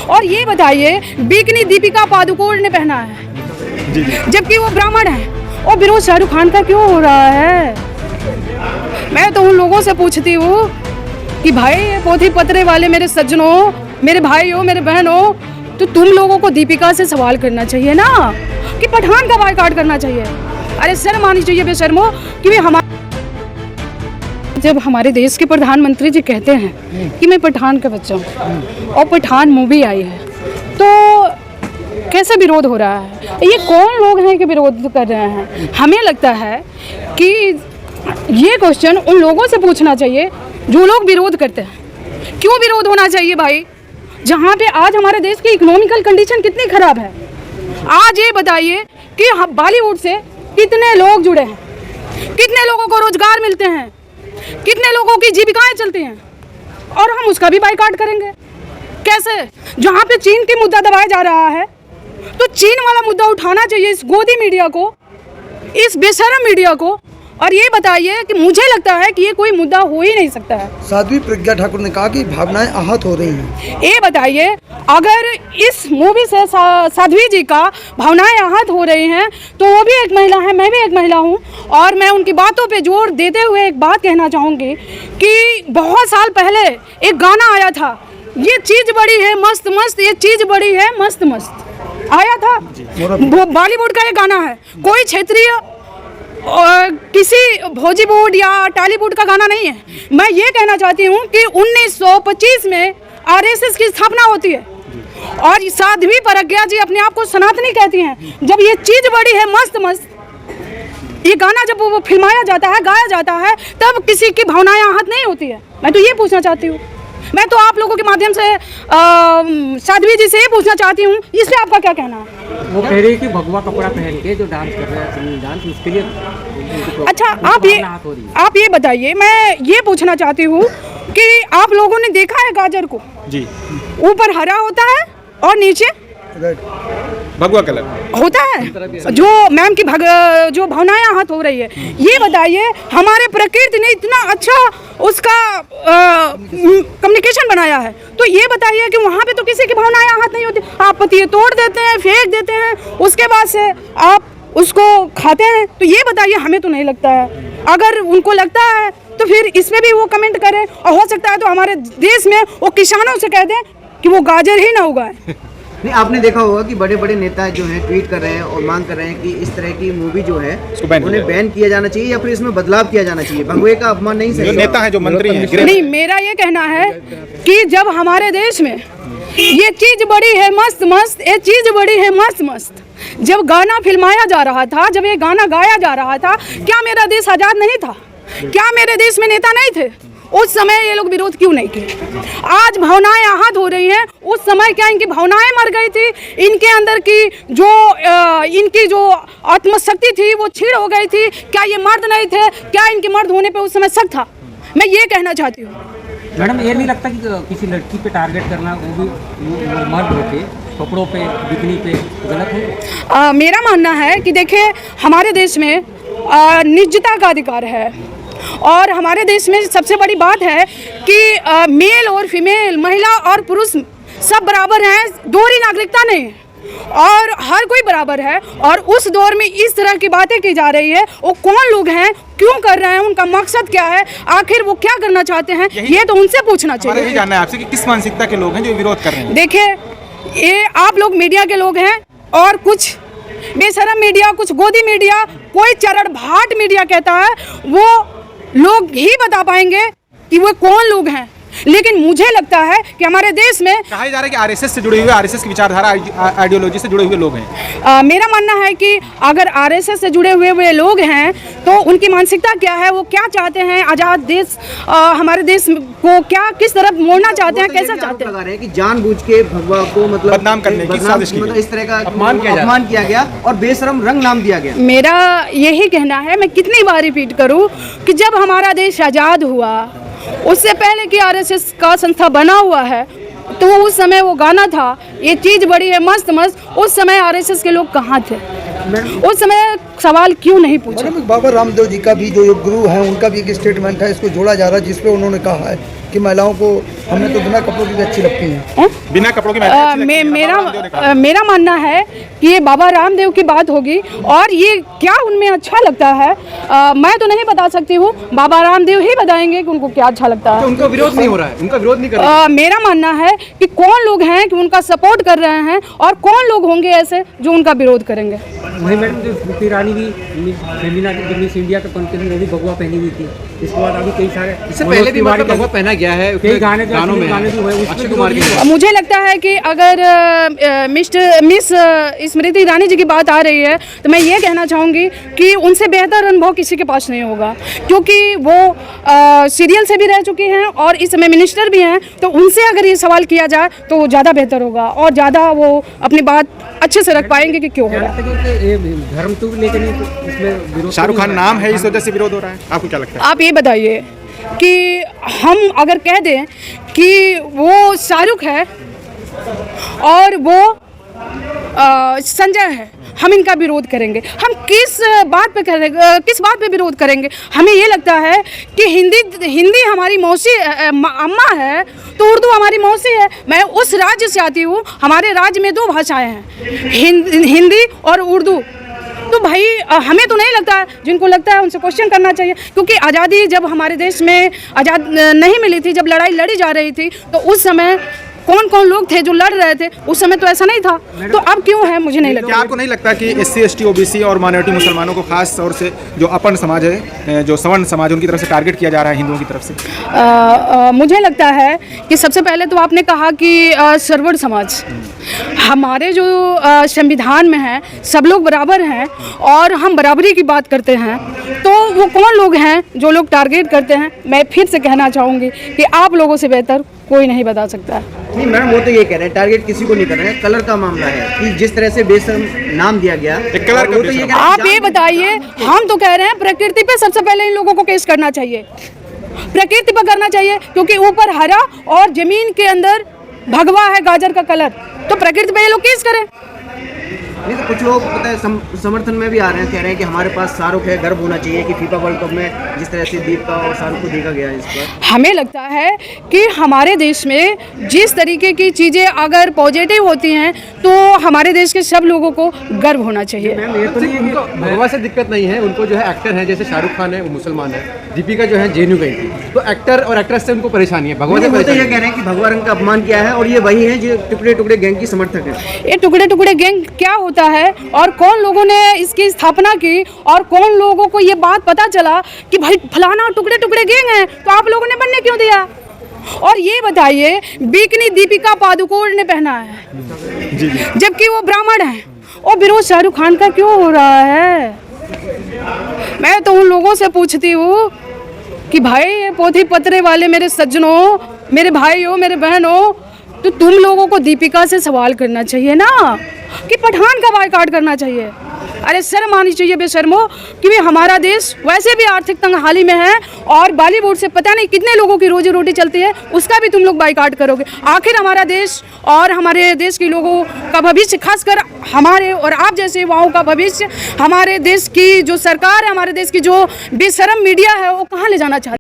और ये बताइए बिकनी दीपिका पादुकोण ने पहना है जबकि वो ब्राह्मण है, और विरोध शाहरुख खान का क्यों हो रहा है? मैं तो उन लोगों से पूछती हूँ कि भाई ये पोथी पत्रे वाले मेरे सज्जनों, मेरे भाई हो, मेरे बहन हो, तो तुम लोगों को दीपिका से सवाल करना चाहिए ना कि पठान का बायकॉट करना चाहिए। अरे शर्म आनी चाहिए बेशर्मो कि जब हमारे देश के प्रधानमंत्री जी कहते हैं कि मैं पठान का बच्चा हूँ और पठान मूवी आई है, तो कैसे विरोध हो रहा है? ये कौन लोग हैं कि विरोध कर रहे हैं? हमें लगता है कि ये क्वेश्चन उन लोगों से पूछना चाहिए जो लोग विरोध करते हैं। क्यों विरोध होना चाहिए भाई, जहाँ पे आज हमारे देश की इकोनॉमिकल कंडीशन कितनी खराब है? आज ये बताइए कि बॉलीवुड से कितने लोग जुड़े हैं, कितने लोगों को रोजगार मिलते हैं, कितने लोगों की जीविकाएं चलती हैं, और हम उसका भी बायकॉट करेंगे कैसे? जहाँ पे चीन की मुद्दा दबाया जा रहा है, तो चीन वाला मुद्दा उठाना चाहिए इस गोदी मीडिया को, इस बेशरम मीडिया को। और ये बताइए कि मुझे लगता है कि ये कोई मुद्दा हो ही नहीं सकता है। साध्वी प्रज्ञा ठाकुर ने कहा कि भावनाएं आहत हो रही हैं। ये बताइए अगर इस मूवी से साध्वी जी का भावनाएं आहत हो रही हैं, तो वो भी एक महिला है, मैं भी एक महिला हूँ, और मैं उनकी बातों पे जोर देते हुए एक बात कहना चाहूँगी कि बहुत साल पहले एक गाना आया था, ये चीज़ बड़ी है मस्त मस्त, ये चीज़ बड़ी है मस्त मस्त, आया था। वो बॉलीवुड का ये गाना है, कोई क्षेत्रीय और किसी भोजीवुड या टॉलीवुड का गाना नहीं है। मैं ये कहना चाहती हूँ कि 1925 में आरएसएस की स्थापना होती है, और साध्वी प्रज्ञा जी अपने आप को सनातनी कहती हैं। जब ये चीज़ बड़ी है मस्त मस्त, ये गाना जब वो फिल्माया जाता है, गाया जाता है, तब किसी की भावनाएं आहत नहीं होती है। मैं तो ये पूछना चाहती हूँ, मैं तो आप लोगों के माध्यम से साध्वी जी से ये पूछना चाहती हूँ, इस पे आपका क्या कहना है? वो कह रही है कि भगवा कपड़ा पहन के जो डांस कर रहे हैं डांस, उसके लिए अच्छा आप ये बताइए, मैं ये पूछना चाहती हूँ कि आप लोगों ने देखा है गाजर को? जी। ऊपर हरा होता है और नीचे भगवा कलर होता है। जो मैम की जो भावनाएं आहत हो रही है, ये बताइए हमारे प्रकृति ने इतना अच्छा उसका कम्युनिकेशन बनाया है, तो ये बताइए कि वहाँ पे तो किसी की भावनाएं आहत नहीं होती। आप पतिये तोड़ देते हैं, फेंक देते हैं, उसके बाद से आप उसको खाते हैं, तो ये बताइए हमें तो नहीं लगता है। अगर उनको लगता है तो फिर इसमें भी वो कमेंट करें, और हो सकता है तो हमारे देश में वो किसानों से कह दें कि वो गाजर ही ना उगाए। नहीं, आपने देखा होगा कि बड़े बड़े नेता जो हैं ट्वीट कर रहे हैं और मांग कर रहे हैं कि इस तरह की मूवी जो है उन्हें बैन किया जाना चाहिए या फिर इसमें बदलाव किया जाना चाहिए। भगवे का अपमान नहीं सही। जो नेता है, जो मंत्री हैं, नहीं, मेरा ये कहना है कि जब हमारे देश में ये चीज बड़ी है मस्त मस्त, ये चीज बड़ी है मस्त मस्त, जब गाना फिल्माया जा रहा था, जब ये गाना गाया जा रहा था, क्या मेरा देश आजाद नहीं था? क्या मेरे देश में नेता नहीं थे? उस समय ये लोग विरोध क्यों नहीं किए? आज भावनाएं आहत हो रही हैं, उस समय क्या इनकी भावनाएं मर गई थी? इनके अंदर की इनकी जो आत्मशक्ति थी वो छीड़ हो गई थी? क्या ये मर्द नहीं थे? क्या इनके मर्द होने पे उस समय शक था? मैं ये कहना चाहती हूँ। मैडम, ये नहीं लगता कि किसी लड़की पे टारगेट करना, वो भी मर्द होके कपड़ों पे, बिकनी पे, गलत है? मेरा मानना है कि देखिए, हमारे देश में निजता का अधिकार है, और हमारे देश में सबसे बड़ी बात है कि मेल और फीमेल, महिला और पुरुष सब बराबर हैं, दोहरी नागरिकता नहीं है, और हर कोई बराबर है। और उस दौर में इस तरह की बातें की जा रही है, वो कौन लोग हैं, क्यों कर रहे हैं, उनका मकसद क्या है, आखिर वो क्या करना चाहते हैं, ये तो उनसे पूछना चाहिए। यही जानना है आपसे कि किस मानसिकता के लोग हैं जो विरोध कर रहे हैं। देखिए, ये आप लोग मीडिया के लोग हैं, और कुछ बेशरम मीडिया, कुछ गोदी मीडिया, कोई चरण भाट मीडिया कहता है, वो लोग ही बता पाएंगे कि वो कौन लोग हैं। लेकिन मुझे लगता है कि हमारे देश में कहा जा रहा है कि आरएसएस से जुड़े हुए, आरएसएस की विचारधारा, आइडियोलॉजी से जुड़े हुए लोग हैं। मेरा मानना है कि अगर आरएसएस से जुड़े हुए लोग हैं, तो उनकी मानसिकता क्या है, वो क्या चाहते हैं, आज़ाद देश, हमारे देश को क्या किस तरफ मोड़ना चाहते हैं, कैसा चाहते हैं। लगा रहे हैं कि जानबूझ के भगवा को मतलब बदनाम करने की साजिश की, मतलब इस तरह का अपमान किया गया और बेशरम रंग नाम दिया गया। मेरा यही कहना है, मैं कितनी बार रिपीट करूं, कि जब हमारा देश आज़ाद हुआ, उससे पहले कि आरएसएस का संस्था बना हुआ है, तो उस समय वो गाना था, ये चीज़ बड़ी है मस्त मस्त, उस समय आरएसएस के लोग कहाँ थे? उस समय सवाल क्यों नहीं पूछा? बाबा रामदेव जी का भी जो योग गुरु है, उनका भी एक स्टेटमेंट है, इसको जोड़ा जा रहा है, जिसपे उन्होंने कहा है कि महिलाओं को हमें तो बिना कपड़ों की भी अच्छी लगती हैं। बिना कपड़ों की महिलाएं अच्छी लगती हैं, बाबा रामदेव ने कहा। मेरा मानना है कि ये बाबा रामदेव की बात होगी और ये क्या उनमें अच्छा लगता है मैं तो नहीं बता सकती हूँ, बाबा रामदेव ही बताएंगे कि उनको क्या अच्छा लगता है। उनका विरोध नहीं हो रहा है, उनका विरोध नहीं कर रहे हैं। मेरा मानना है कि कौन लोग हैं कि उनका सपोर्ट कर रहे हैं और कौन लोग होंगे ऐसे जो उनका विरोध करेंगे। वही मैडम जो स्मृति ईरानी भी फेमिना की मिस इंडिया तक पहुंची थी, वो भी भगवा पहनी हुई थी। इसके बाद अभी कई सारे इससे पहले भी मतलब भगवा पहना गया है कई गाने गानों में अक्षय कुमार के। मुझे लगता है कि अगर मिस स्मृति ईरानी जी की बात आ रही है तो मैं ये कहना चाहूँगी कि उनसे बेहतर अनुभव किसी के पास नहीं होगा, क्योंकि वो सीरियल से भी रह चुकी हैं और इस समय मिनिस्टर भी हैं। तो उनसे अगर ये सवाल किया जाए तो वो ज़्यादा बेहतर होगा और ज़्यादा वो अपनी बात अच्छे से रख पाएंगे कि क्यों हो रहा है। धर्म तो लेकर नहीं, तो इसमें विरोध शाहरुख खान नाम है इस वजह से विरोध हो रहा है, आपको क्या लगता है? आप ये बताइए कि हम अगर कह दें कि वो शाहरुख है और वो संजय है, हम इनका विरोध करेंगे। हम किस बात पे विरोध करेंगे? हमें ये लगता है कि हिंदी हमारी मौसी अम्मा है तो उर्दू हमारी मौसी है। मैं उस राज्य से आती हूँ, हमारे राज्य में 2 भाषाएं हैं, हिंदी और उर्दू। तो भाई हमें तो नहीं लगता, जिनको लगता है उनसे क्वेश्चन करना चाहिए, क्योंकि आज़ादी जब हमारे देश में आज़ाद नहीं मिली थी, जब लड़ाई लड़ी जा रही थी, तो उस समय कौन कौन लोग थे जो लड़ रहे थे? उस समय तो ऐसा नहीं था, तो अब क्यों है मुझे नहीं लगता। क्या आपको नहीं लगता कि SC ST OBC और माइनॉरिटी मुसलमानों को खास तौर से जो अपन समाज है, जो सवर्ण समाज, उनकी तरफ से टारगेट किया जा रहा है हिंदुओं की तरफ से? मुझे लगता है कि सबसे पहले तो आपने कहा कि सर्वर्ण समाज, हमारे जो संविधान में है सब लोग बराबर हैं और हम बराबरी की बात करते हैं, तो वो कौन लोग हैं जो लोग टारगेट करते हैं? मैं फिर से कहना चाहूँगी कि आप लोगों से बेहतर कोई नहीं बता सकता है। नहीं मैडम, वो तो ये कह रहे हैं टारगेट किसी को नहीं कर रहे हैं, कलर का मामला है कि जिस तरह से बेशर्म नाम दिया गया एक कलर का वो तो ये कह रहे हैं आप ये बताइए, हम तो कह रहे हैं प्रकृति पे सबसे पहले इन लोगों को केस करना चाहिए, प्रकृति पर करना चाहिए, क्योंकि ऊपर हरा और जमीन के अंदर भगवा है गाजर का कलर, तो प्रकृति पे ये लोग केस करें। नहीं तो कुछ लोग पता है समर्थन में भी आ रहे हैं, कह रहे हैं कि हमारे पास शाहरुख है, गर्व होना चाहिए कि फीफा वर्ल्ड कप में जिस तरह से दीपिका और शाहरुख को देखा गया है। इस पर हमें लगता है कि हमारे देश में जिस तरीके की चीज़ें अगर पॉजिटिव होती हैं तो हमारे देश के सब लोगों को गर्व होना चाहिए। ये तो नहीं, उनको भगवा से दिक्कत नहीं है, उनको जो है एक्टर है, जैसे शाहरुख खान है वो मुसलमान है, दीपिका जो है JNU गई थी, तो एक्टर और एक्ट्रेस से उनको परेशानी है, भगवा से वो तो परेशानी ये कह रहे हैं कि भगवा रंग का अपमान किया है और ये वही है जो टुकड़े टुकड़े गैंग की समर्थक है। ये टुकड़े टुकड़े गैंग क्या होता है और कौन लोगों ने इसकी स्थापना की और कौन लोगों को ये बात पता चला कि भाई फलाना टुकड़े टुकड़े गैंग है, तो आप लोगों ने बनने क्यों दिया? और ये बताइए, बिकनी दीपिका पादुकोण ने पहना है जबकि वो ब्राह्मण है, और विरोध शाहरुख खान का क्यों हो रहा है? मैं तो उन लोगों से पूछती हूँ कि भाई ये पोथी पत्रे वाले मेरे सज्जनों, मेरे भाइयों, मेरे बहनों, तो तुम लोगों को दीपिका से सवाल करना चाहिए ना कि पठान का बायकॉट करना चाहिए। अरे शर्म आनी चाहिए बेशर्मो, कि हमारा देश वैसे भी आर्थिक तंगहाली में है और बॉलीवुड से पता नहीं कितने लोगों की रोजी रोटी चलती है, उसका भी तुम लोग बायकॉट करोगे। आखिर हमारा देश और हमारे देश के लोगों का भविष्य, खासकर हमारे और आप जैसे युवाओं का भविष्य, हमारे देश की जो सरकार है, हमारे देश की जो बेशर्म मीडिया है, वो कहाँ ले जाना चाहती है?